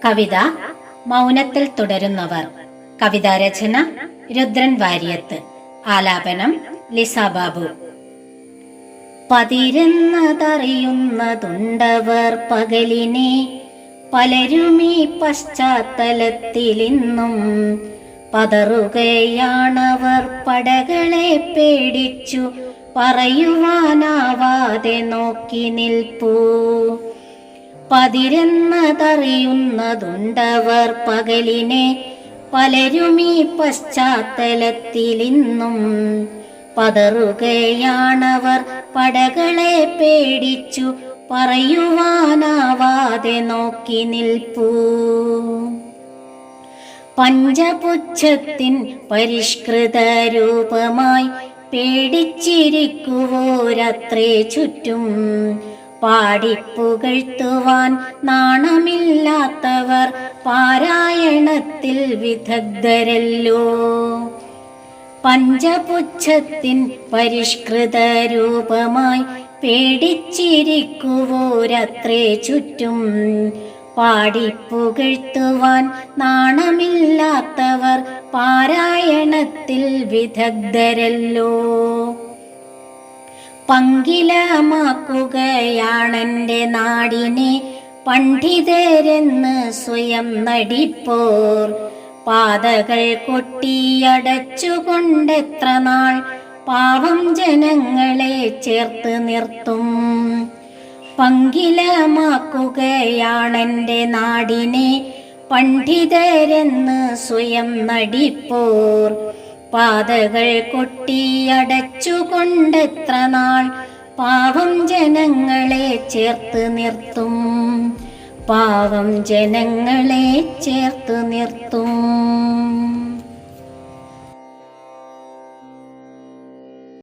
കവിത മൗനത്തിൽ തുടരുന്നവർ. കവിതാരചന രുദ്രൻ വാര്യത്ത്. ആലാപനം ലിസ ബാബു. പതിരെന്നതറിയുന്നതുണ്ടവർ പകലിനെ, പലരുമീ പശ്ചാത്തലത്തിലിന്നും പതറുകയാണവർ പടകളെ പേടിച്ചു, പറയുവാനാവാതെ നോക്കി നിൽപ്പൂ. പതിരെന്നതറിയുന്നതുണ്ടവർ പകലിനെ, പലരുമീ പശ്ചാത്തലത്തിലിന്നും പതറുകയാണവർ പടകളെ പേടിച്ചു, പറയുവാനാവാതെ നോക്കി നിൽപ്പൂ. പഞ്ചപുച്ഛത്തിൻ പരിഷ്കൃത രൂപമായി പേടിച്ചിരിക്കുവോരത്രേ ചുറ്റും, പാടിപ്പുകഴ്ത്തുവാൻ നാണമില്ലാത്തവർ പാരായണത്തിൽ വിദഗ്ധരല്ലോ. പഞ്ചപുച്ഛത്തിൻ പരിഷ്കൃത രൂപമായി പേടിച്ചിരിക്കുവോരത്രേ ചുറ്റും, പാടിപ്പുകഴ്ത്തുവാൻ നാണമില്ലാത്തവർ പാരായണത്തിൽ വിദഗ്ധരല്ലോ. പങ്കിലമാക്കുകയാണെന്റെ നാടിനെ പണ്ഡിതരെന്ന് സ്വയം നടിപ്പോർ, പാതകൾ കൊട്ടിയടച്ചുകൊണ്ടെത്ര നാൾ പാവം ജനങ്ങളെ ചേർത്ത് നിർത്തും. പങ്കിലമാക്കുകയാണെന്റെ നാടിനെ പണ്ഡിതരെന്ന് സ്വയം നടിപ്പോർ, പാതകൾ കൊട്ടിയടച്ചുകൊണ്ടെത്ര നാൾ പാവം ജനങ്ങളെ ചേർത്ത് നിർത്തും. പാവം ജനങ്ങളെ ചേർത്ത് നിർത്തും.